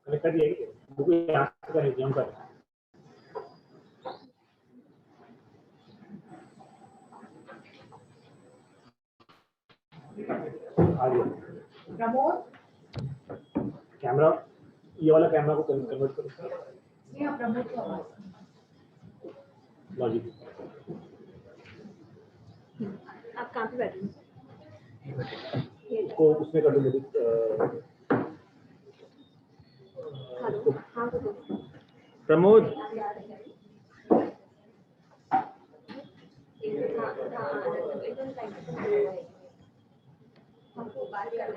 Connect कर दिया book यहाँ से कर जम कर आ गया कैमरा ये वाला कैमरा को कन्वर्ट करो ये प्रमोद की आवाज लॉजिक आप कहाँ पे बैठे को उसमें कर दो मुझे प्रमोद हमको बात कर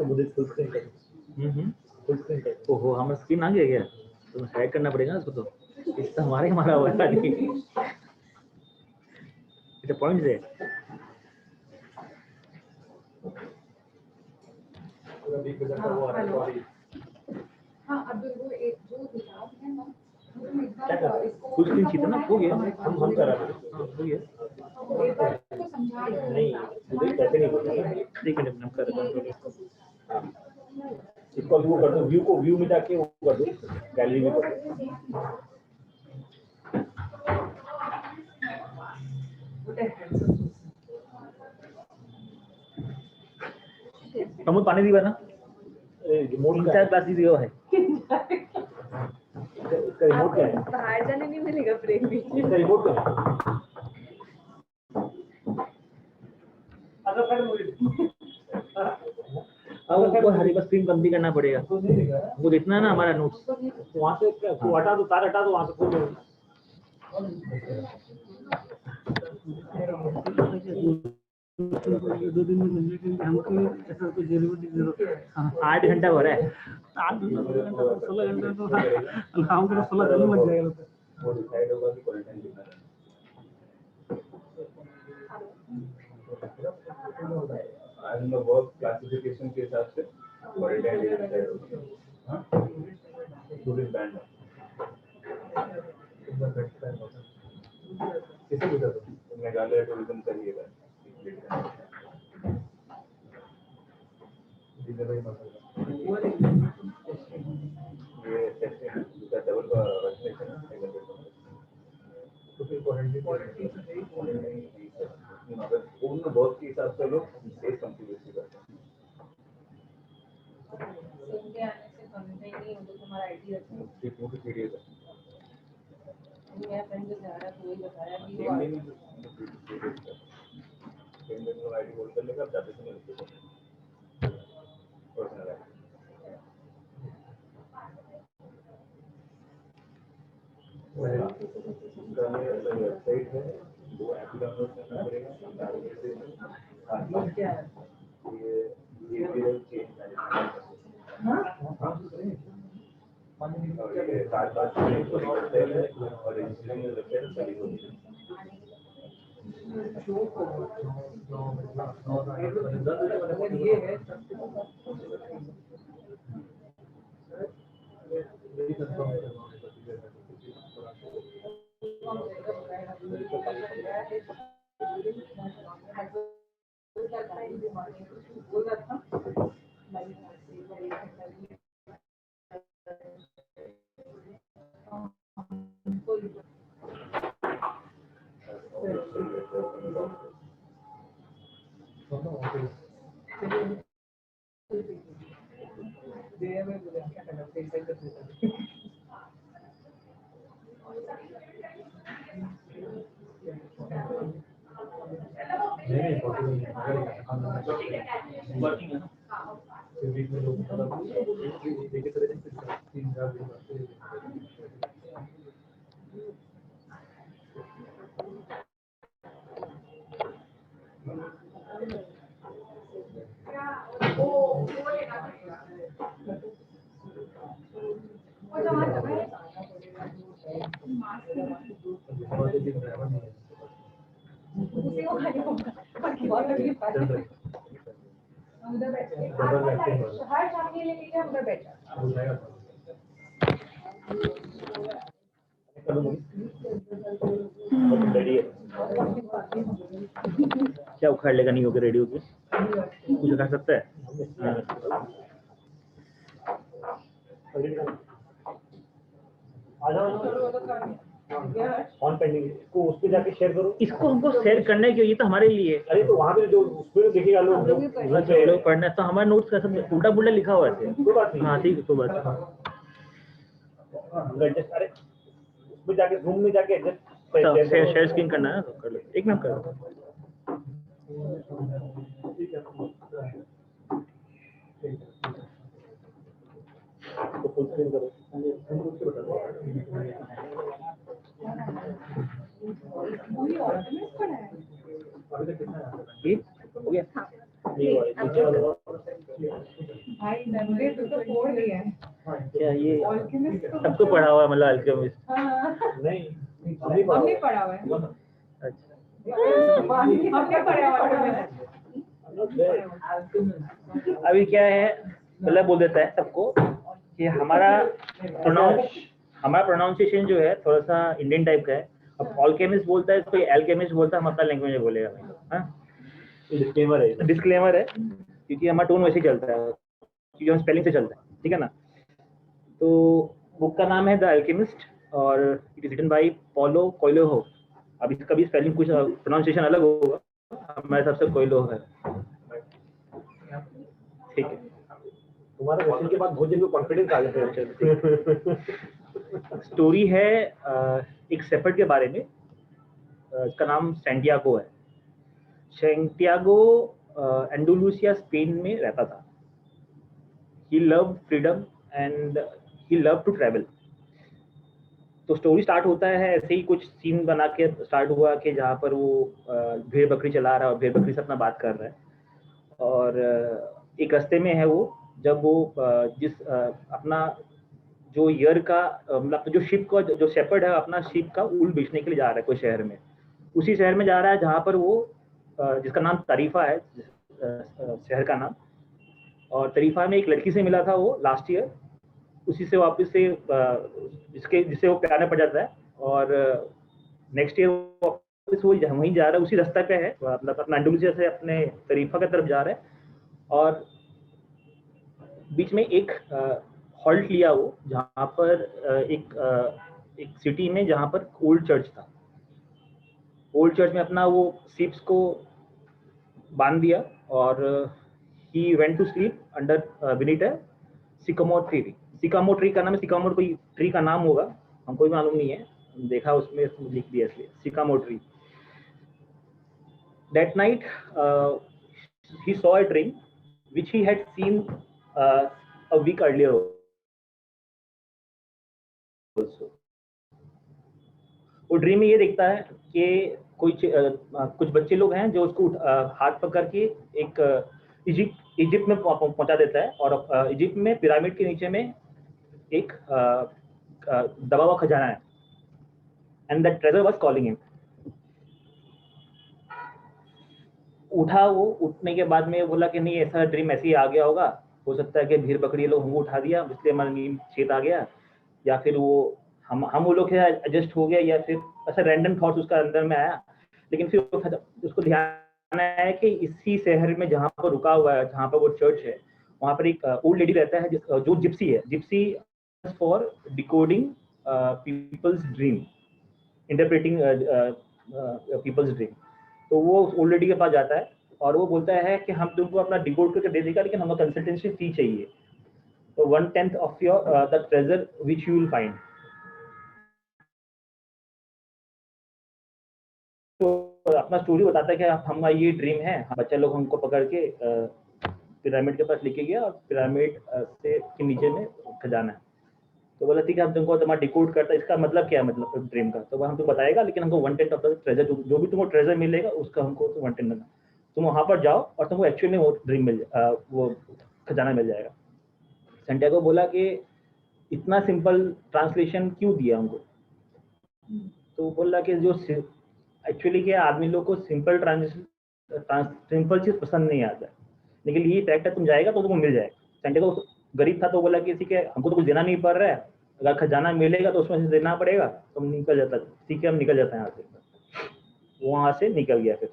मुझे फुल स्क्रीन कर फुल स्क्रीन कर ओहो हमारा स्क्रीन आ गया क्या तो हैक करना पड़ेगा उसको तो इससे हमारे हमारा हुआ था नहीं इधर पॉइंट है हाँ अब वो एक जो हिसाब है ना फुल स्क्रीन खींचना ना हो गया हम कर रहे हैं हो गया तो समझा नहीं मुझे कैसे नहीं बोलना ठीक है हम कर रहे हैं इसको वो कर दो व्यू में जाके वो कर दो गैलरी में कर दो प्रमोद पानी दीवा ना रिमोट तीन चार ग्लास दिया है इसका रिमोट क्या है बाहर जाने नहीं मिलेगा ब्रेक भी इसका रिमोट क्या है अब उसको हरी बस स्क्रीन बंद भी करना पड़ेगा वो देखना है ना हमारा नोट्स वहाँ से वो हटा दो तार हटा दो वहाँ से खोल दो दो दिन में मिलने के लिए हमको ऐसा कोई जरूरत नहीं 8 घंटा हो रहा है 8 घंटा 16 घंटा तो हमको 16 दिन लग जाएगा वो डिसाइड होगा कि क्वारंटाइन कितना है आज हम वर्क क्लासिफिकेशन के हिसाब से क्वारंटाइन डिसाइड होगा हां टूरिस्ट बैंड किसे बुझा दो मेघालय टूरिज्म करिएगा भाई मसला ये टेस्टिंग का डबल वैक्सीनेशन है तो फिर क्वारंटाइन अगर पूर्ण बहुत के हिसाब से लोग सेफ कंप्लीटली करते हैं इंडिया आने से क्वारंटाइन नहीं होता तुम्हारा आईडी रखो ठीक है सीरियस है मेरा फ्रेंड जो जा रहा है वही बताया कि वो आईडी होल्ड कर लेगा जाते समय उसको पर्सनल है वेबसाइट है वो ऐप डाउनलोड करना पड़ेगा ये बिहेवियरल चेंज और ये साथ वेबसाइट है और रजिस्ट्रेशन वेबसाइट सारी होती है ये है हर सामने लेके क्या उधर बैठा रेडी है क्या उखाड़ लेगा नहीं होकर रेडियो की? कुछ उखाड़ सकता है? हाँ। ऑन पेंडिंग इसको उस पे जाके शेयर करो। इसको हमको शेयर करने के ये तो हमारे लिए है। अरे तो वहाँ पे जो उस पे देखिएगा लोग लोग पढ़ना है तो हमारे नोट्स का सब उल्टा पुल्टा लिखा हुआ है। कोई बात नहीं। हाँ ठीक है, कोई बात नहीं। एडजस्ट अरे उसमें जाके रूम में जाके तो शेयर स्क्रीन करना है तो कर लो, एक मिनट कर लो। तो फुल स्क्रीन करो। ये हो गया? भाई नंगे तो फोड़ दिया है। क्या ये ऑल्केमिस्ट तो सबको पढ़ा हुआ है मतलब अल्केमिस्ट? हाँ, नहीं हमने पढ़ा हुआ है। अच्छा, हमने पढ़ा हुआ है। अभी क्या है मतलब बोल देता है सबको कि हमारा प्रोनाउंसिएशन जो है थोड़ा सा इंडियन टाइप का है। अब ऑल्केमिस्ट बोलता है, कोई एल्केमिस्ट बोलता है, हम अपना लैंग्वेज में बोलेगा। हाँ, डिस्क्लेमर है क्योंकि हमारा टोन वैसे ही चलता है, क्योंकि हम स्पेलिंग से चलता है, ठीक है ना। तो बुक का नाम है द अल्केमिस्ट और it is written by Paulo Coelho. अब इसका भी स्पेलिंग कुछ प्रोनाउंसिएशन अलग होगा, हमारे हिसाब से कोएल्हो है, ठीक है। तुम्हारे क्वेश्चन के बाद बहुत जल्दी कॉन्फिडेंस आ जाता है। स्टोरी है एक शेपर्ड के बारे में। इसका नाम सैंटियागो है। सैंटियागो एंडलूसिया स्पेन में रहता था। He loved freedom and he loved to travel. तो स्टोरी स्टार्ट होता है ऐसे ही, कुछ सीन बना के स्टार्ट हुआ कि जहाँ पर वो भेड़ बकरी चला रहा है और भेड़ बकरी से अपना बात कर रहा है। और एक रास्ते में है वो, जब वो अपना जो ईयर का मतलब जो शिप का जो शेपर्ड है अपना शिप का ऊल बेचने के लिए जा रहा है कोई शहर में। उसी शहर में जा रहा है जहाँ पर वो जिसका नाम तरीफा है, शहर का नाम। और तरीफा में एक लड़की से मिला था वो लास्ट ईयर, उसी से वापस से जिससे वो प्यार में पड़ जाता है। और नेक्स्ट ईयर वापस वो वहीं जा रहा है, उसी रास्ते पे है, मतलब अपना अंडलूसिया से अपने तरीफा की तरफ जा रहा है। और बीच में एक हॉल्ट लिया वो, जहाँ पर एक सिटी में जहाँ पर ओल्ड चर्च था। ओल्ड चर्च में अपना वो शिप्स को बांध दिया और he went to sleep under beneath a sycamore tree. Sycamore tree का नाम है, सिकामोर कोई ट्री का नाम होगा, हमको भी मालूम नहीं है, देखा उसमें लिख दिया इसलिए sycamore tree. That night he saw a dream which he had seen a week earlier also. वो ड्रीम में ये देखता है कि कुछ बच्चे लोग हैं जो उसको हाथ पकड़ के एक इजिप्ट में पहुंचा देता है। और इजिप्ट में पिरामिड के नीचे में एक दबा हुआ खजाना है, and that treasure was calling him. उठा वो, उठने के बाद में बोला कि नहीं, ऐसा ड्रीम ऐसे ही आ गया होगा, हो सकता है कि भीड़ बकरी लोग हमको उठा दिया इसलिए हमारा नींद चेत आ गया, या फिर वो हम वो लोग एडजस्ट हो गया, या फिर ऐसा रैंडम थॉट्स उसका अंदर में आया। लेकिन फिर उसको ध्यान आया कि इसी शहर में जहाँ पर रुका हुआ है, जहाँ पर वो चर्च है, वहाँ पर एक ओल्ड लेडी रहता है जो जिप्सी है। Gypsy for decoding peoples dream, interpreting peoples dream. तो वो उस ओल्ड लेडी के पास जाता है और वो बोलता है कि हम तुमको अपना डिकोड करके दे देगा, लेकिन हमें कंसल्टेंसी फी चाहिए। तो 1/10 of your the treasure which you will find. तो अपना स्टोरी बताता है कि हमारा ये ड्रीम है, बच्चा लोग हमको पकड़ के पिरामिड के पास लेके गया और पिरामिड से के नीचे में खजाना है। तो बोला ठीक है, हम तुमको तुम्हारा डिकोड करता है, इसका मतलब क्या है, मतलब ड्रीम का। तो वो हमको बताएगा, लेकिन हमको 1/10 ऑफ द ट्रेजर, जो भी तुमको ट्रेजर मिलेगा उसका हमको 1/10 देना। तुम वहाँ पर जाओ और तुमको एक्चुअली में वो ड्रीम वो खजाना मिल जाएगा। सैंटियागो बोला कि इतना सिंपल ट्रांसलेशन क्यों दिया हमको। तो बोला कि जो एक्चुअली क्या आदमी लोग को सिंपल सिंपल चीज पसंद नहीं आता है, लेकिन ये फैक्ट है, तुम जाएगा तो तुमको मिल जाएगा। सैंटियागो गरीब था तो बोला कि ठीक है, हमको तो कुछ देना नहीं पड़ रहा है, अगर खजाना मिलेगा तो उसमें से देना पड़ेगा, तो हम निकल जाता, ठीक है हम निकल जाते हैं यहाँ से। वहां से निकल गया फिर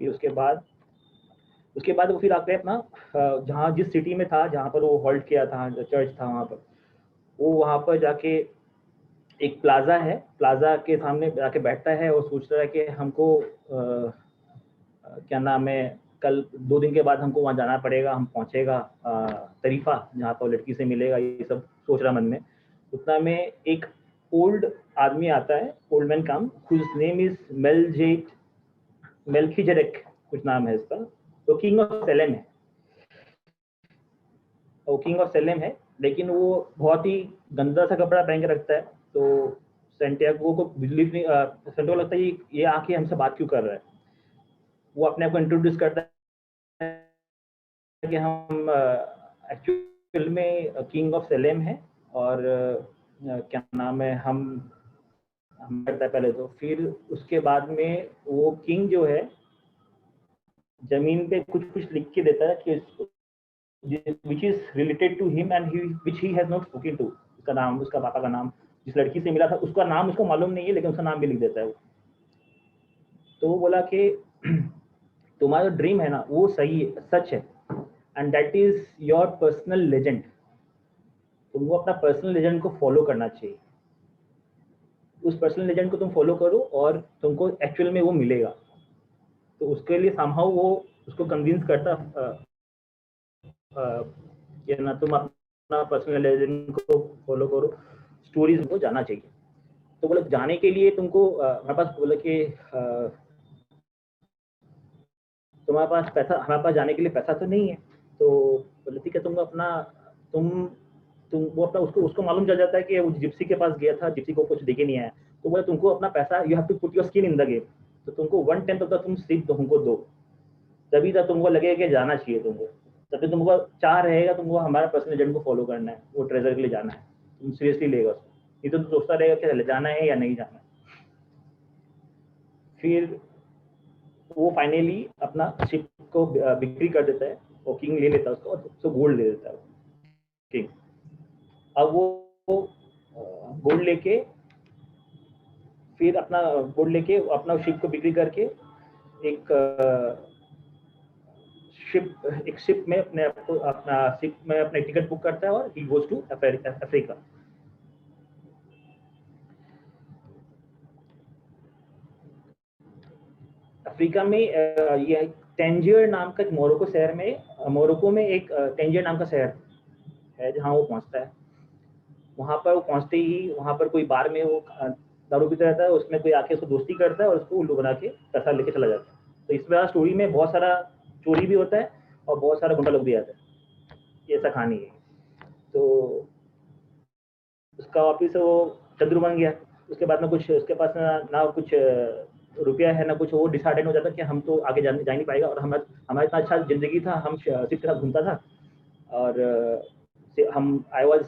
उसके बाद वो फिर आके अपना जहाँ जिस सिटी में था, जहाँ पर वो हॉल्ट किया था, चर्च था वहाँ पर, वो वहाँ पर जाके एक प्लाजा है, प्लाजा के सामने जाके बैठता है और सोचता है कि हमको क्या नाम है, कल 2 दिन के बाद हमको वहाँ जाना पड़ेगा, हम पहुँचेगा तरीफा, जहाँ पर लड़की से मिलेगा, ये सब सोच रहा मन में। उतना में एक ओल्ड आदमी आता है, old man come, whose name is Melchizedek, कुछ नाम है इसका। तो किंग ऑफ सेलेम है, वो किंग ऑफ सेलेम है, लेकिन वो बहुत ही गंदा सा कपड़ा पहन के रखता है। तो सेंटियागो को बिलीव नहीं, सेंटियागो लगता है ये आके हमसे बात क्यों कर रहा है। वो अपने आप को इंट्रोड्यूस करता है कि हम एक्चुअल में किंग ऑफ सेलेम है, और क्या नाम है, हम करता है पहले। तो फिर उसके बाद में वो किंग जो है जमीन पे कुछ कुछ लिख के देता है कि which is related to him and which he has not spoken to। उसका नाम, उसका पापा का नाम, जिस लड़की से मिला था उसका नाम उसको मालूम नहीं है, लेकिन उसका नाम भी लिख देता है वो। तो वो बोला कि तुम्हारा जो ड्रीम है ना वो सही है, सच है, and that is your personal legend. तुमको अपना पर्सनल लेजेंड को फॉलो करना चाहिए। उस पर्सनल लेजेंड को तुम फॉलो करो और तुमको एक्चुअल में वो मिलेगा। तो उसके लिए समहाउ वो उसको कन्विंस करता कि ना तुम अपना पर्सनल लेजेंड को फॉलो करो, स्टोरीज को जाना चाहिए। तो बोले जाने के लिए तुमको हमारे पास, बोले कि तुम्हारे पास पैसा, हमारे पास जाने के लिए पैसा तो नहीं है। तो बोले ठीक है, तुम अपना तुम वो अपना, उसको उसको मालूम चल जाता है कि वो जिप्सी के पास गया था, जिप्सी को कुछ देके नहीं आया। तो बोले तुमको अपना पैसा, you have to put your skin in the game. तो तुमको 1/10 ऑफ द तुम सिर्फ तुमको दो, तभी तक तुमको लगेगा कि जाना चाहिए तुमको, तभी तुमको चाह रहेगा तुमको हमारा पर्सनल एजेंट को फॉलो करना है, वो ट्रेजर के लिए जाना है, तुम सीरियसली लेगा उसको। नहीं तो तुम सोचता रहेगा कि जाना है या नहीं जाना है। फिर वो फाइनली अपना शिप को बिक्री कर देता है, और किंग ले लेता है उसको, और उसको गोल्ड दे देता है किंग। अब वो गोल्ड लेके, फिर अपना गोल्ड लेके अपना शिप को बिक्री करके एक शिप में अपना शिप में अपने टिकट बुक करता है, और he goes to Africa. Africa में ये टेंजियर नाम का, मोरक्को शहर में, मोरक्को में एक टेंजियर नाम का शहर है जहाँ वो पहुंचता है। वहां पर वो पहुंचते ही वहां पर कोई बार में वो दारू पीता रहता है, उसमें कोई आके उसको दोस्ती करता है और उसको उल्लू बना के पैसा लेके चला जाता है। तो इस वजह स्टोरी में बहुत सारा चोरी भी होता है और बहुत सारा गुंडा लोग भी आता है। ये ऐसा कहानी है। तो उसका वापिस वो चंद्रू बन गया। उसके बाद में कुछ उसके पास ना कुछ रुपया है ना कुछ, वो डिसाइडेड हो जाता कि हम तो आगे जा नहीं पाएगा, और हमारा इतना अच्छा जिंदगी था, हम सिर्फ के साथ घूमता था, और हम I was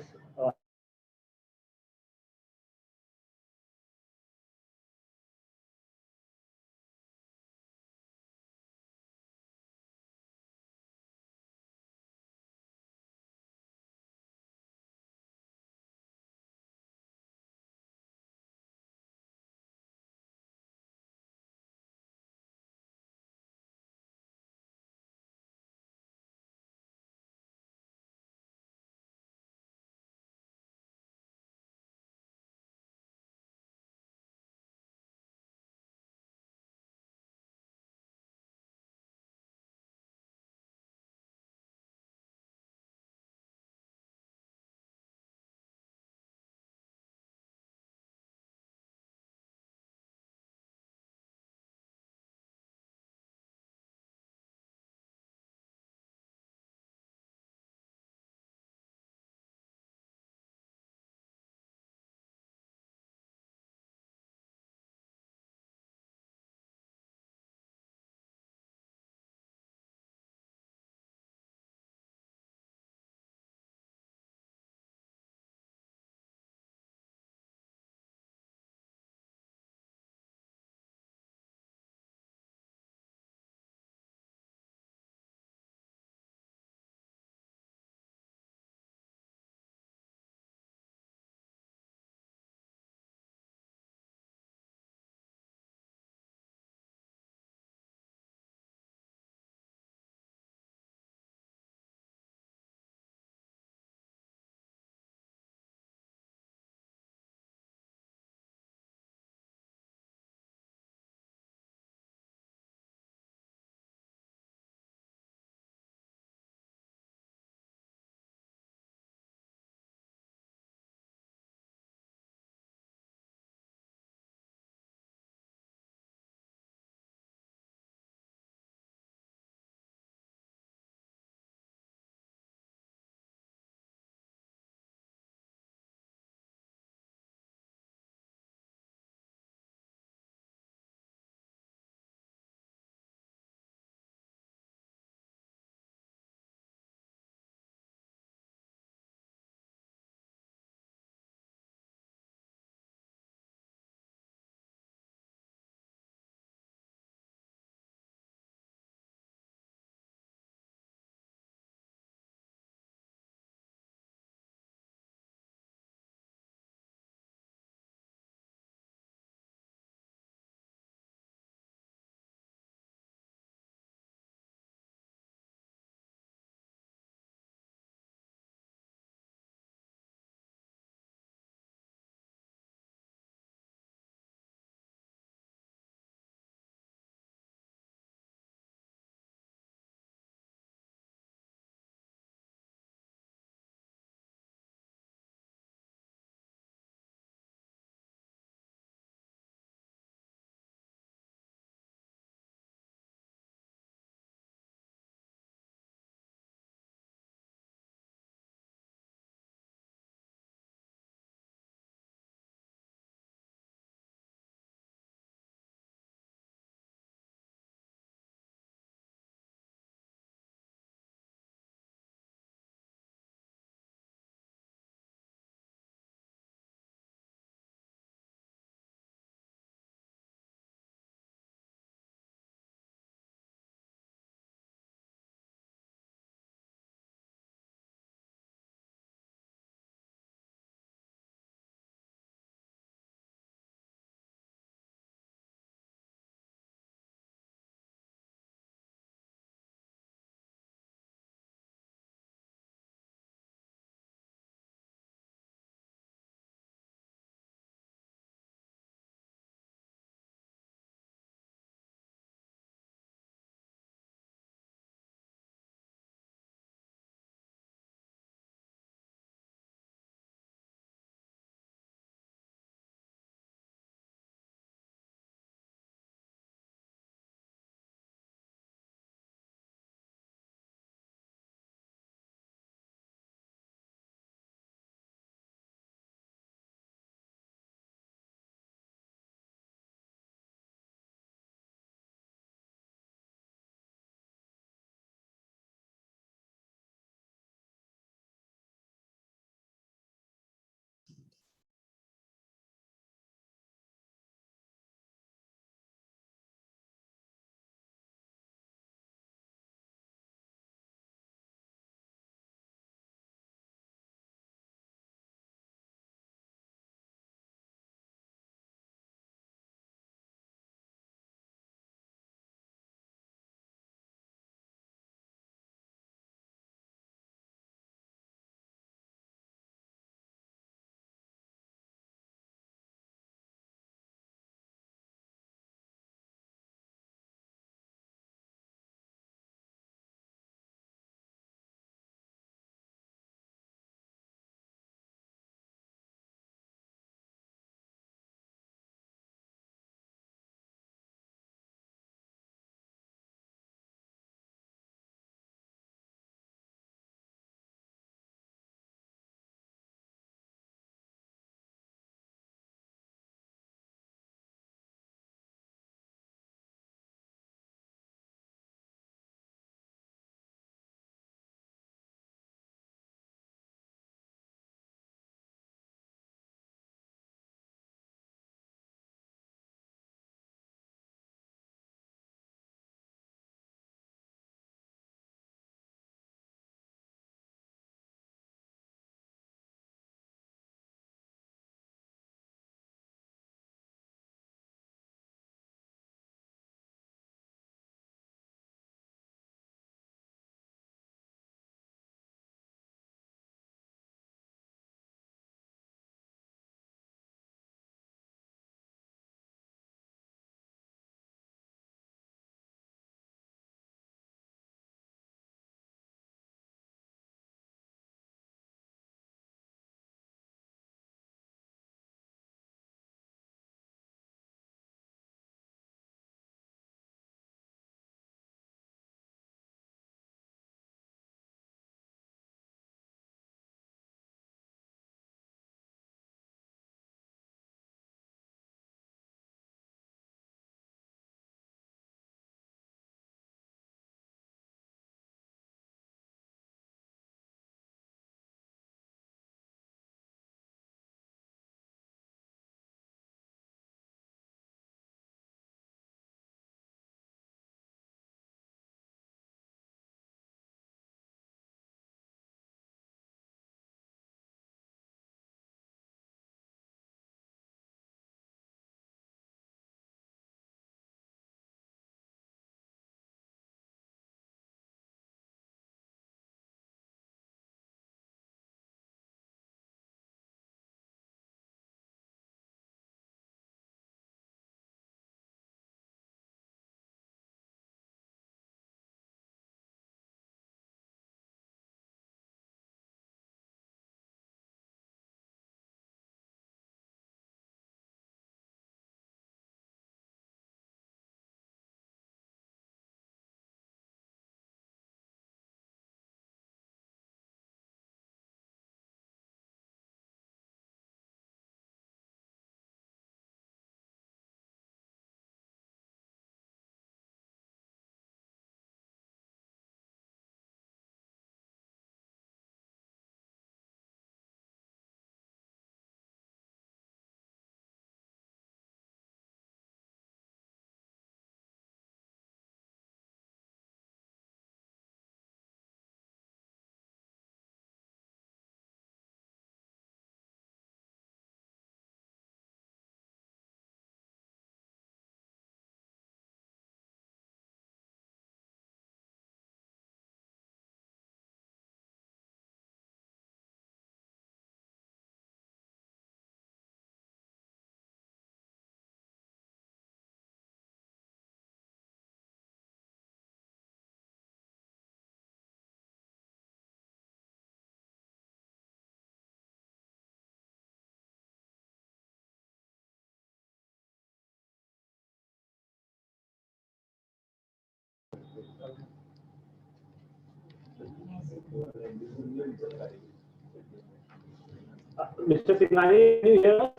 Mr. Singhania, can you hear us?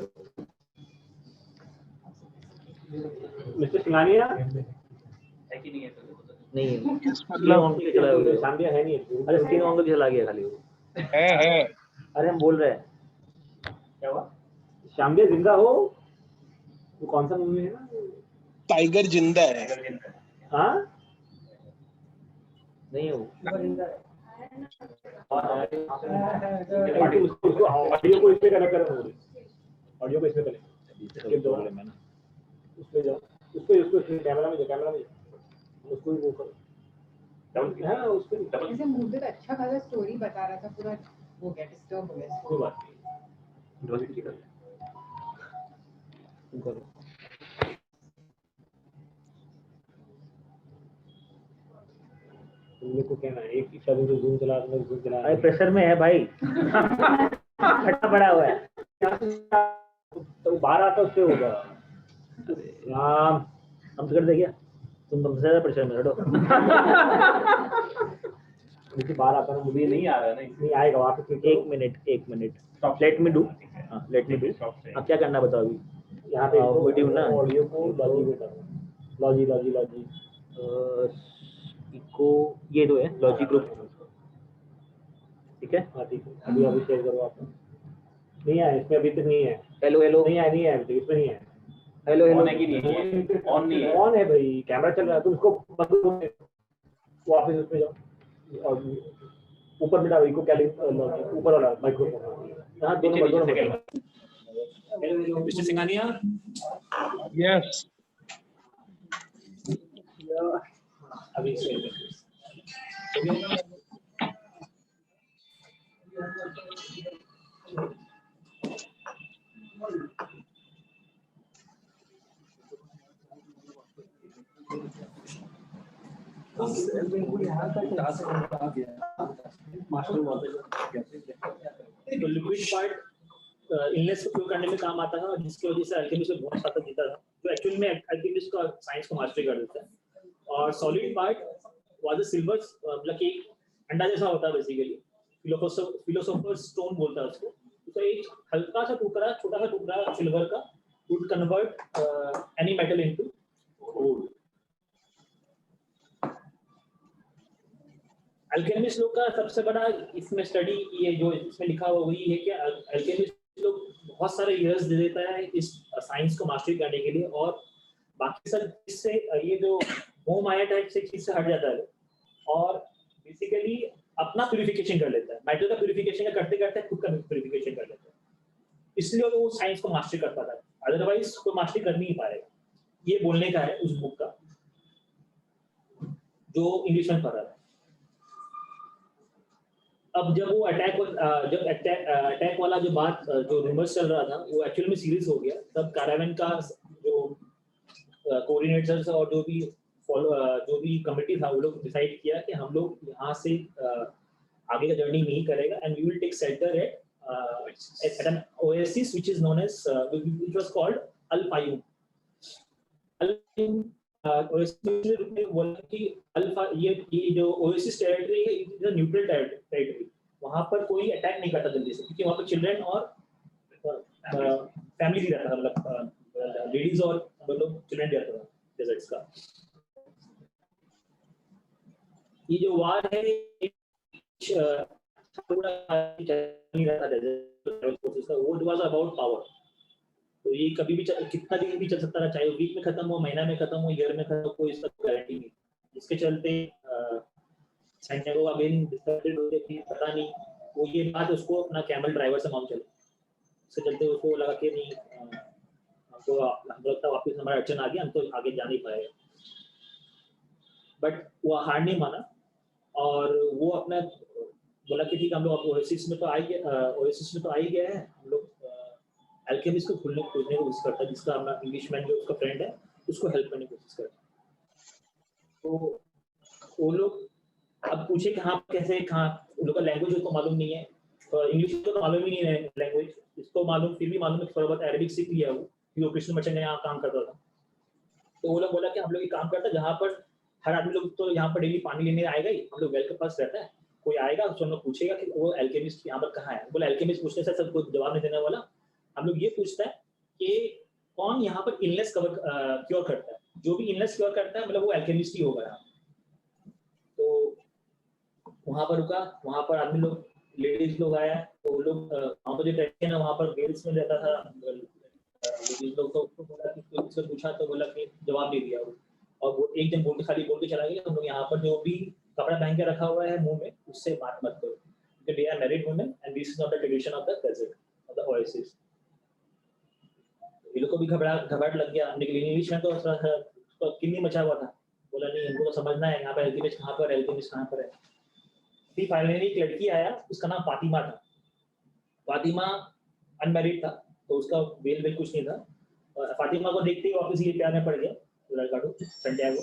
Mr. Singhania? नहीं स्क्रीन ऑन करके चला गया। शाम्बिया है नहीं। अरे स्क्रीन ऑन करके चला गया खाली वो। है अरे हम बोल रहे हैं। क्या हुआ? शाम्बिया जिंदा हो? वो कौन सा मूवी है ना? टाइगर जिंदा है। हाँ? नहीं है वो। उसको ऑडियो को इसमें कनेक्ट करो। ऑडियो को इसमें कनेक्ट। प्रॉब्लम है ना। उसमें जाओ। उसको कैमरा में जाओ। उसको ही वो करो। हाँ उसको ऐसे मुझे तो अच्छा खासा स्टोरी बता रहा था, पूरा वो गया डिस्टर्ब हो गया। कोई बात करो। तुम लोग को कहना है एक इच्छा से जूम चला जूम चला। अरे प्रेशर में है भाई। फटा पड़ा हुआ है। तो बाहर आता उससे होगा। हाँ हम तो कर देंगे। तुम तुमसे ज्यादा प्रेशर में हटो। मुझे बाहर आता ना, मुझे नहीं आ रहा है ना, नहीं आएगा वापस। एक मिनट लेट मी डू। हाँ लेट मी डू। अब क्या करना बताओ अभी। यहाँ पे वीडियो ना ऑडियो को लॉजी इको ये दो है लॉजिक ग्रुप। ठीक है। हाँ ठीक है। अभी शेयर करो आप। नहीं है इसमें अभी तक नहीं है। हेलो नहीं है अभी तक इसमें नहीं है। हेलो ऑन है कि नहीं है? ऑन नहीं है। ऑन है भाई, कैमरा चल रहा है। तुम उसको बंद करो, वापस उसमें जाओ और ऊपर मिटा इको कैलिंग ऊपर वाला माइक्रोफोन। हाँ दोनों मिस्टर सिंघानिया। यस अभी लिक्विड पार्ट इलनेस को क्योर करने में काम आता है और जिसकी वजह से अल्केमिस्ट में बहुत सारा जीता था, तो एक्चुअली में अल्केमिस्ट का साइंस को मास्टरी कर देता है। और solid part was a silver, मतलब कि अंडा जैसा होता है बेसिकली, फिलोसोफर स्टोन बोलता है उसको। तो एक हल्का सा टुकड़ा, छोटा सा टुकड़ा सिल्वर का would convert any metal into gold. Alchemist लोग का सबसे बड़ा इसमें स्टडी ये जो इसमें लिखा हुआ वही है कि अल्केमिस्ट लोग बहुत सारे इयर्स दे देता है इस साइंस को मास्टरी करने के लिए, और बाकी सब इससे ये जो मोह माया टाइप से चीज से हट जाता है और बेसिकली अपना प्यूरिफिकेशन कर लेता है। मेटल का प्यूरिफिकेशन करते करते खुद का प्यूरिफिकेशन कर लेता है, इसलिए वो साइंस को मास्टरी कर पाता है, अदरवाइज कोई मास्टरी कर नहीं पाएगा। ये बोलने का है उस बुक का जो इंग्लिश में पढ़ा है। अब जब वो अटैक वाला जो बात जो रूमर्स चल रहा था वो एक्चुअली में सीरियस हो गया, तब कैरावन का जो कोऑर्डिनेटर्स और जो भी कमिटी था वो लोग डिसाइड किया कि हम लोग यहाँ से आगे का जर्नी नहीं करेगा and we will take shelter at an oasis which is known as which was called Al Faiyum. ये जो ओएसिस टेरिटरी है it is a neutral territory, वहां पर कोई अटैक नहीं करता जल्दी से, क्योंकि वहां पर चिल्ड्रन और फैमिली भी रहता था, मतलब लेडीज और लोग चिल्ड्रन भी रहता था डेजर्ट्स का। ये जो वार है वो वाज अबाउट पावर, तो ये कभी भी कितना दिन भी चल सकता है, चाहे वीक में खत्म हो, महीना में खत्म हो, ईयर में खत्म हो, कोई इसका गारंटी नहीं। इसके चलते सैंटियागो अगेन डिस्टर्बेड हो गई, पता नहीं वो ये बात उसको अपना कैमल ड्राइवर से मालूम चला, इसके चलते उसको लगा कि नहीं हमको हमको लगता वापस हमारा अड़चन आ गया, हम तो आगे जा नहीं पाएगा। बट वो हार नहीं माना और वो अपना बोला कि ठीक हम लोग ओएसिस में तो आ ही गए हैं, हम लोग अल्केमिस्ट को खोजने की कोशिश करता है, जिसका हमारा इंग्लिशमैन जो उसका फ्रेंड है उसको हेल्प करने की कोशिश करता है। तो वो लोग अब पूछे कि हाँ कैसे, कहाँ उन लोग का लैंग्वेज उसको मालूम नहीं है, इंग्लिश तो मालूम ही नहीं है लैंग्वेज, इसको मालूम फिर भी मालूम है थोड़ा बहुत अरेबिक सीख लिया वो, क्योंकि कृष्ण मचन ने यहाँ काम करता था। तो वो लोग बोला कि हम लोग ये काम करता है जहाँ पर हर आदमी लोग तो यहाँ पर डेली पानी लेने आएगा ही, हम लोग वेल के पास रहता है, कोई आएगा तो हम लोग पूछेगा कि वो एल्केमिस्ट यहाँ पर कहाँ है, बोला एल्केमिस्ट पूछने से सबको जवाब नहीं देने वाला, हम लोग ये पूछता है कि कौन यहाँ पर इलनेस क्योर करता है, जो भी इलनेस क्योर करता है मतलब वो एल्केमिस्ट ही होगा यहाँ। तो वहाँ पर रुका, वहाँ पर आदमी लोग लेडीज लोग आया, तो वो लोग वहाँ पर जो टेंशन है वहाँ पर वेल्स में रहता था लेडीज लोग, तो बोला कि उससे पूछा तो बोला कि जवाब नहीं दिया वो, और वो एक दिन बोल के चला गया हम लोग यहाँ पर जो भी कपड़ा पहन के रखा हुआ है मुंह में उससे बात मत करो, क्योंकि they are married women and this is not the tradition of the desert of the oasis. ये लोग को भी घबराहट लग गया, लेकिन इंग्लिश में तो थोड़ा किन्नी मचा हुआ था, बोला नहीं हमको तो समझना है यहाँ पर एल्केमिस्ट कहाँ पर है, एल्केमिस्ट कहाँ पर है। फिर फाइनली एक लड़की आया, उसका नाम फातिमा था, फातिमा अनमैरिड था तो उसका वेल कुछ नहीं था, फातिमा को देखते ही वापस ये प्यार में पड़ गया लड़का को सैंटियागो।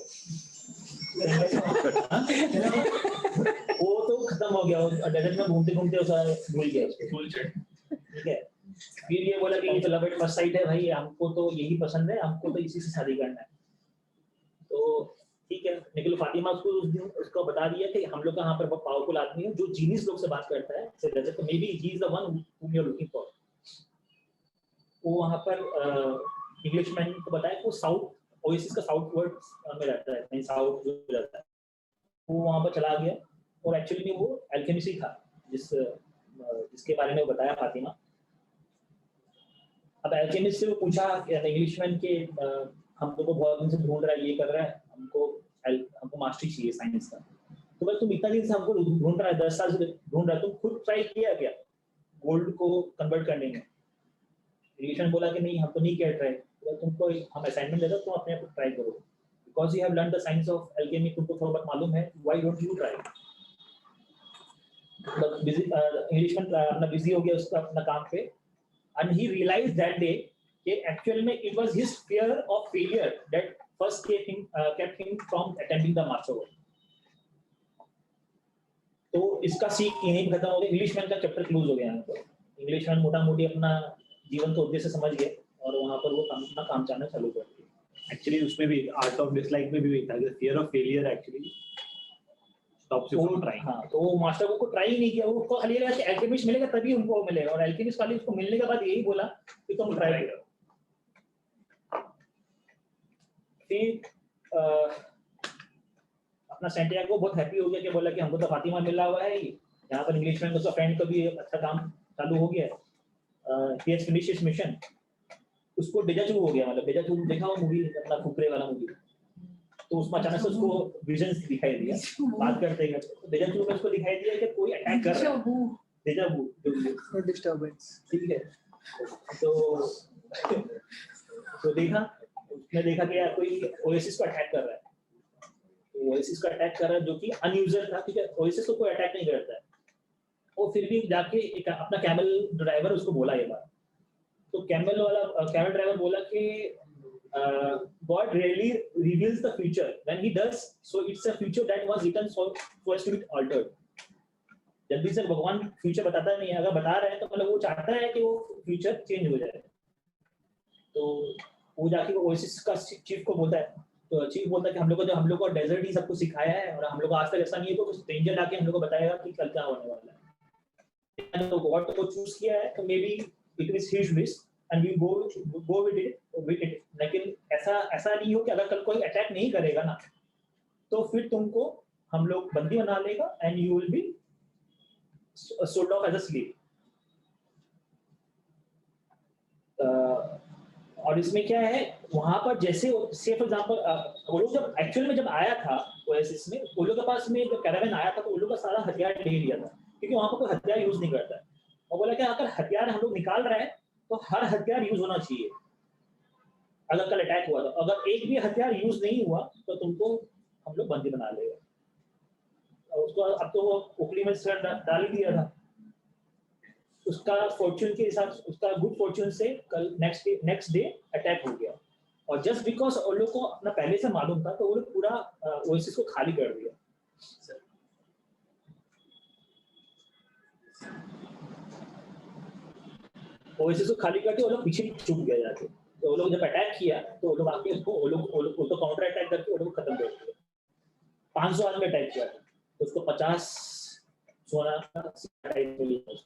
वो तो खत्म हो गया, डेजर्ट में घूमते घूमते उसका भूल गया उसको, ठीक है। फिर ये बोला कि ये तो लव एट फर्स्ट साइट है भाई, हमको तो यही पसंद है, हमको तो इसी से शादी करना है। तो ठीक है, लेकिन फातिमा उसको उस दिन उसको बता दिया कि हम लोग का यहाँ पर बहुत पावरफुल आदमी है जो जीनियस लोग से बात करता है, तो may be he is the one whom you are looking for। वो वहाँ पर इंग्लिशमैन को बताया वो साउथ ओएसिस का साउथ वर्ड में रहता है, नहीं साउथ जो रहता है, वो वहाँ पर चला गया और एक्चुअली में वो एल्केमिस्ट ही था जिसके बारे में बताया फातिमा। अब एल्केमिस्ट से वो पूछा इंग्लिशमैन के हम लोग को बहुत दिन से ढूंढ रहा है, ये कर रहा है, हमको मास्टरी चाहिए साइंस का। तो भाई तुम इतना दिन से हमको ढूंढ रहा है, 10 साल से ढूंढ रहा है, तुम खुद ट्राई किया क्या गोल्ड को कन्वर्ट करने में? इंग्लिशमैन बोला कि नहीं हम तो नहीं किया ट्राई, तो तुमको हम असाइनमेंट देते तुम अपने आप ट्राई करो, because you have learn the science of alchemy, तुमको थोड़ा बहुत मालूम है, why don't you try. Englishman अपना बिजी हो गया उसका अपना काम पे, and he realised that day कि एक्चुअल में it was his fear of failure that first kept him from attempting the master work। तो इसका सीख यहीं खत्म हो गया, इंग्लिशमैन का चैप्टर क्लोज हो गया यहाँ पर। इंग्लिशमैन मोटा मोटी अपना जीवन का उद्देश्य समझ गए और वहाँ पर वो अपना काम चाहना चालू कर दिया। एक्चुअली उसमें भी आर्ट ऑफ डिसलाइक में भी था कि fear of failure actually stops you from trying. हाँ, तो वो मास्टर को ट्राई नहीं किया, वो खाली लगा कि एल्केमिस्ट मिलेगा तभी उनको मिलेगा, और एल्केमिस्ट खाली उसको मिलने के बाद यही बोला कि तुम ट्राई करो। फिर अपना सैंटियागो बहुत हैप्पी हो गया कि बोला कि हमको तो फातिमा मिला हुआ है, यहाँ पर इंग्लिशमैन का फ्रेंड का भी अच्छा काम चालू हो गया है, he has finished his mission। उसको डेजाचू हो गया, मतलब डेजाचू देखा वो मूवी अपना फुकरे वाला मूवी, तो उसमें अचानक से उसको विजन्स दिखाई दिया बात करते हैं, तो डेजाचू में उसको दिखाई दिया कि कोई अटैक कर रहा है, डेजावू डिस्टर्बेंस, ठीक है। तो देखा, उसने देखा कि यार कोई ओएसिस को अटैक कर रहा है, ओएसिस का अटैक कर रहा है जो कि अनयूजुअल था, ठीक है, ओएसिस को कोई अटैक नहीं करता है। वो फिर भी जाके एक अपना कैमल ड्राइवर उसको बोला ये बात, तो कैमल ड्राइवर बोला कि God really reveals the future when he does, so it's a future that was written so as to be altered। जल्दी से भगवान फ्यूचर बताता नहीं है, अगर बता रहे हैं तो मतलब वो चाहता है कि वो फ्यूचर चेंज हो जाए। तो वो जाके ओएसिस का चीफ को बोलता है, तो चीफ बोलता है कि हम लोग को डेजर्ट ही सब कुछ सिखाया है और हम लोग आज तक ऐसा नहीं है तो कुछ स्ट्रेंजर आके हम लोग को बताएगा कि कल क्या होने वाला है। तो गॉड को चूज किया है तो maybe it is his wish and we go with it. लेकिन ऐसा नहीं हो कि अगर कल कोई अटैक नहीं करेगा ना तो फिर तुमको हम लोग बंदी बना लेगा and you will be sold off as a slave. और इसमें क्या है, वहां पर जैसे से फॉर एग्जांपल वो लोग जब एक्चुअल में जब आया था ओएसिस में, वो लोग के पास में जब कैरावन आया था तो वो लोग का सारा हथियार ले लिया था, क्योंकि वहां पर कोई हथियार यूज नहीं करता है। और बोला कि अगर हथियार हम लोग निकाल रहे हैं तो हर हथियार यूज होना चाहिए अगर कल अटैक हुआ, तो अगर एक भी हथियार यूज नहीं हुआ तो तुमको हम लोग बंदी बना लेगा। और उसको अब तो वो उखली में सर डाल ही दिया था, उसका फॉर्च्यून के हिसाब से, उसका गुड फॉर्च्यून से कल नेक्स्ट डे अटैक हो गया। और जस्ट बिकॉज उन लोग को अपना पहले से मालूम था तो वो लोग पूरा ओएसिस को खाली कर दिया। ओएसिस को खाली करके वो लोग पीछे छुप गए जाके, तो वो लोग जब अटैक किया तो वो लोग आके उसको वो लोग तो काउंटर अटैक करके वो लोग खत्म कर दिया। 500 आदमी अटैक किया था, तो उसको 50 सोना का अटैक मिला।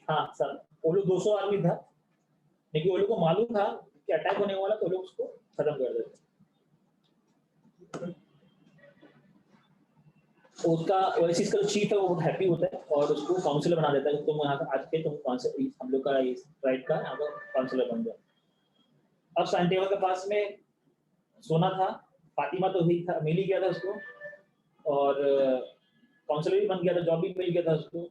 हाँ सर, वो लोग 200 आदमी था, लेकिन वो लोग को मालूम था कि अटैक होने वाला, तो लोग उसको खत्म कर देते। तो उसका वैसे इसका जो चीफ है वो बहुत हैप्पी होता है और उसको काउंसलर बना देता है कि तुम यहाँ का आज के तुम काउंसलर, हम लोग का इस राइट का यहाँ का काउंसलर बन जाओ। अब सैंटियागो के पास में सोना था, फातिमा तो ही था, मिल ही गया था उसको, और काउंसलर भी बन गया था, जॉब भी मिल गया था उसको,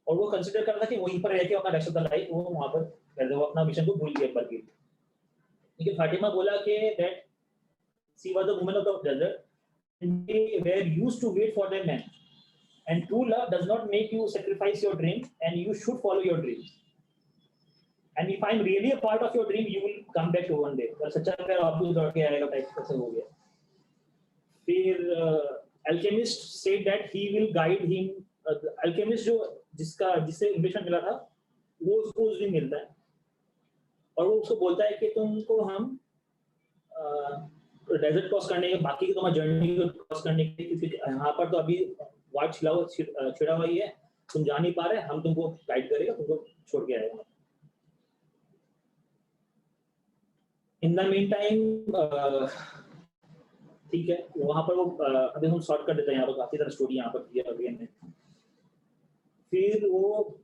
और वो कंसिडर कर रहा था कि वहीं पर रह के अपना रेस्ट ऑफ द लाइफ वो वहाँ पर वो अपना मिशन को भूल गया पर। लेकिन फातिमा बोला कि that she was the woman of the desert, they were used to wait for their man, and true love does not make you sacrifice your dream, and you should follow your dreams, and if I'm really a part of your dream you will come back to one day। और सच्चा प्यार वापस लौट के आएगा, type कैसे हो गया। फिर alchemist said that he will guide him, alchemist जो जिससे इन्वेशन मिला था वो उसको उस दिन मिलता है, और वो उसको बोलता है कि तुमको हम डेजर्ट क्रॉस करने के, बाकी की तुम्हारी जर्नी को क्रॉस करने के, क्योंकि यहाँ पर तो अभी वाट छिड़ा हुआ ही है, तुम जा नहीं पा रहे, हम तुमको गाइड करेगा, तुमको छोड़ के आएगा। इन द मीन टाइम ठीक है, वहाँ पर वो अभी हम शॉर्ट कर देते हैं, यहाँ पर काफी सारा स्टोरी यहाँ पर दिया अभी हमने। फिर वो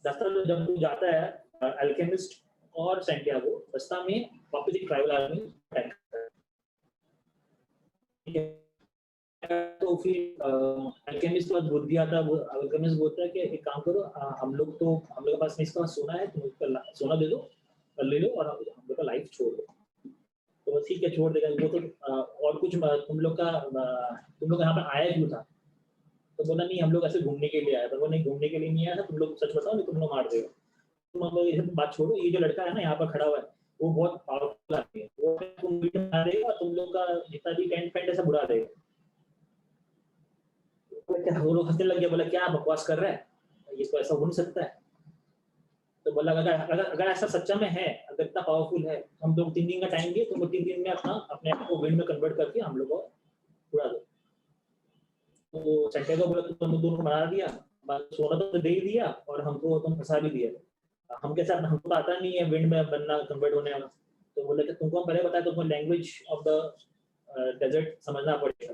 रास्ता जब जाता है अल्केमिस्ट और सैंटियागो, रास्ता में वापस एक ट्राइबल आर्मी अटैक करता है। तो फिर अल्केमिस्ट का बुद्धि आता है, अल्केमिस्ट बोलता है कि एक काम करो, हम लोग के पास में इसका सोना है, तुम इसका सोना दे दो और ले लो, और हम लोग का लाइफ छोड़ दो। तो ठीक है, छोड़ देगा वो तो, और कुछ तुम लोग यहाँ पर आया क्यों था? तो बोला नहीं, हम लोग ऐसे घूमने के लिए आया था। वो नहीं, घूमने के लिए नहीं आया था, तुम लोग सच बताओ नहीं तुम लोग मार देगा। तुम अब ये बात छोड़ो, ये जो लड़का है ना यहाँ पर खड़ा हुआ है वो बहुत पावरफुल आदमी है, वो तुम मार देगा, तुम लोग का जितना भी टेंट फेंट ऐसा बुरा देगा। वो लोग हंसने लग गया, बोला क्या बकवास कर रहा है, इसको ऐसा हो नहीं सकता है। तो बोला अगर ऐसा सच्चा में है, अगर इतना पावरफुल है, हम लोग 3 दिन का टाइम दिए, तुमको 3 दिन में अपने आप को विंड में कन्वर्ट करके हम लोग को उड़ा दो। तो सैंटियागो बोला तुम दोनों को मरा दिया, सोना तो दे ही दिया और हमको तुम फंसा भी दिया, हम कैसे, हमको आता नहीं है विंड में बनना, कन्वर्ट होने वाला। तो बोले कि तुमको हम पहले बताया, तुमको लैंग्वेज ऑफ द डेजर्ट समझना पड़ेगा,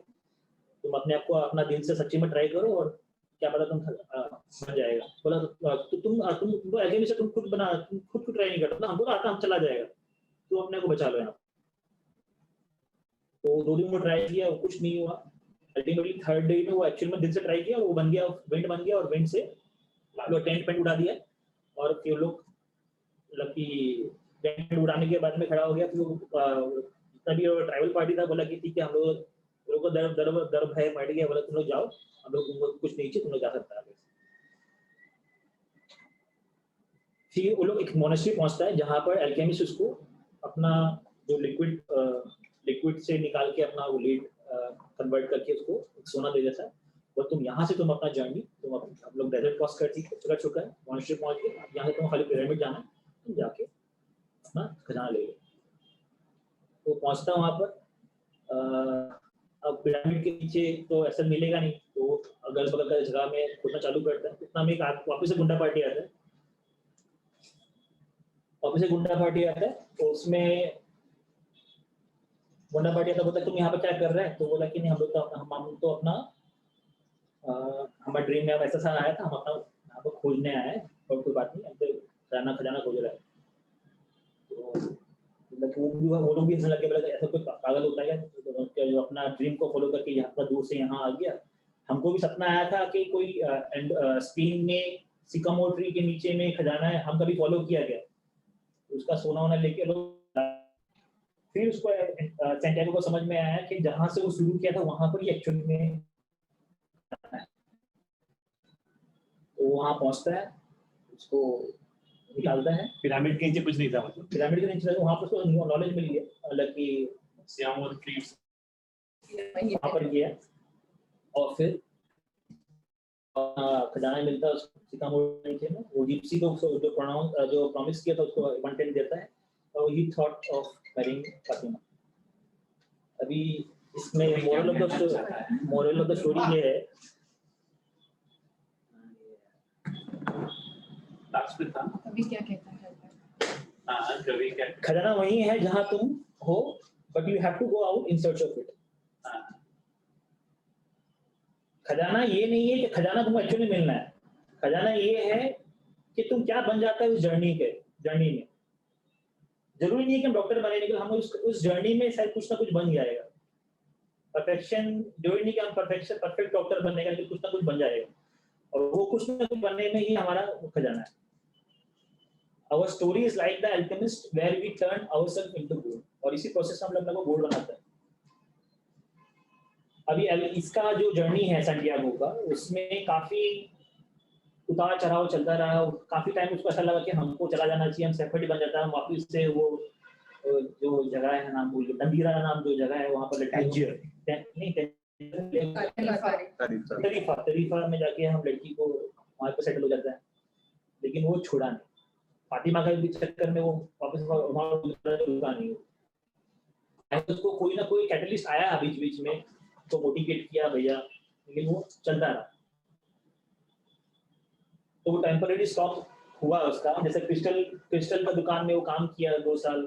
तुम अपने आप को अपना दिल से सच्ची में ट्राई करो और क्या पता तुम बन जाएगा। बोला तो तुम अगेन से तुम खुद ट्राई नहीं करते ना, हमको आता, हम चला जाएगा, तुम अपने को बचा लो यहाँ। तो 2 दिन वो ट्राई किया, वो कुछ नहीं हुआ। अल्टीमेटली 3rd डे में वो एक्चुअल में दिल से ट्राई किया और वो बन गया, विंड बन गया, और विंड से लोग टेंट पेंट उड़ा दिया, और फिर लोग मतलब कि टेंट उड़ाने के बाद में खड़ा हो गया। फिर जितना भी ट्राइबल पार्टी था बोला कि ठीक है, हम लोग को दर्द है, बैठ गया, बोला तुम लोग जाओ, हम लोग तुमको कुछ नहीं चाहिए, तुम लोग जा सकते हैं। फिर वो लोग एक मोनेस्ट्री पहुंचता है जहाँ पर अल्केमिस्ट उसको अपना जो लिक्विड से निकाल के अपना वो लीड कन्वर्ट करके उसको सोना दे देता है, और तुम यहाँ से तुम अपना जर्नी, हम लोग डेजर्ट क्रॉस कर चुका है, मोनेस्ट्री पहुंच गए, यहाँ से तुम खाली पिरामिड जाना है, तुम जाके अपना खजाना ले लो। तो पहुंचता है वहाँ पर, अब पिरामिड के नीचे तो ऐसा मिलेगा नहीं, तो अगल बगल का जगह में खोजना चालू करता है। उतना में एक वापस से गुंडा पार्टी आता है, तो उसमें गुंडा पार्टी आता बोलता है तुम यहाँ पर क्या कर रहे हैं? तो बोला कि नहीं, हम तो अपना हमारे ड्रीम में ऐसा आया था, हम अपना यहाँ पर खोजने आए हैं, और कोई बात नहीं, हम तो खजाना खोज रहे हैं। तो वो लोग भी ऐसा लगे, बोला ऐसा कोई पागल होता है क्या जो अपना ड्रीम को फॉलो करके यहाँ पर दूर से यहाँ आ गया। हमको भी सपना आया था कि कोई स्पेन में सिकामोर ट्री के नीचे में खजाना है, हम कभी फॉलो किया गया, उसका सोना लेके लोग। फिर उसको सैंटियागो को समझ में आया कि जहां से वो शुरू किया था वहां पर ही एक्चुअली में, तो वहां पहुंचता है, उसको निकालता है। पिरामिड के नीचे कुछ नहीं था, मतलब पिरामिड के नीचे वहां पर उसको नॉलेज मिल गया, हालांकि सियामोर ट्रीज वहां पर गया, और फिर खजाना मिलता है उसको सिकामोर नीचे में। वो जिप्सी को जो प्रॉमिस किया था उसको 110 देता है, he thought of marrying Fatima. अभी इसमें moral of the story ये है अभी क्या कहता है? खजाना वही है जहां तुम हो, but you have to go out in search of it. खजाना ये नहीं है कि खजाना तुमको एक्चुअली मिलना है, खजाना ये है कि तुम क्या बन जाता है उस जर्नी में। जरूरी नहीं है कि हम डॉक्टर बने, लेकिन हम उस जर्नी में शायद कुछ ना कुछ बन जाएगा। परफेक्शन जरूरी नहीं कि हम परफेक्ट डॉक्टर बनने का, लेकिन कुछ ना कुछ बन जाएगा, और वो कुछ ना कुछ बनने में ही हमारा खजाना है। Our story is like the alchemist where we turn ourselves into gold, और इसी प्रोसेस में हम लोग को गोल्ड बनाता है। अभी इसका जो जर्नी है सैंटियागो का, उसमें काफी उतार चढ़ाव चलता रहा। काफी टाइम उसको ऐसा लगा कि हमको चला जाना चाहिए, हम सेपरेट बन जाता है। हम वापिस से वो जो जगह है, नाम भूल गया, तंदीरा नाम जो जगह है वहाँ पर तरीफा में जाके हम लड़की को वहाँ पर सेटल हो जाता है, लेकिन वो छोड़ा नहीं। फातिमा के भी चक्कर में वो वापस रुका नहीं। उसको कोई ना कोई कैटलिस्ट आया बीच बीच में तो मोटिवेट किया भैया, लेकिन वो चलता रहा। तो वो टेम्पररी स्टॉप हुआ उसका। जैसे क्रिस्टल का दुकान में वो काम किया 2 साल,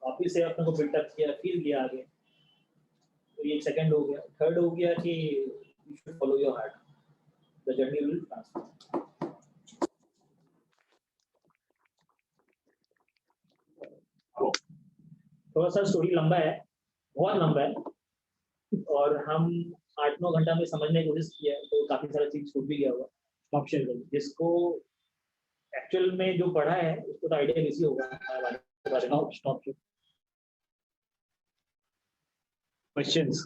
वापिस से अपने को बिल्डअप किया, फिर गया आगे। तो ये सेकंड हो गया। थर्ड हो गया कि you should follow your heart, the journey will transform. थोड़ा सा स्टोरी लंबा है, बहुत लंबा है, और हम 8-9 घंटा में समझने की कोशिश किया तो काफी सारा चीज छूट भी गया होगा। स्टॉप शेयर करिए, जिसको एक्चुअल में जो पढ़ा है उसको तो आइडिया कैसी होगा। Stop questions.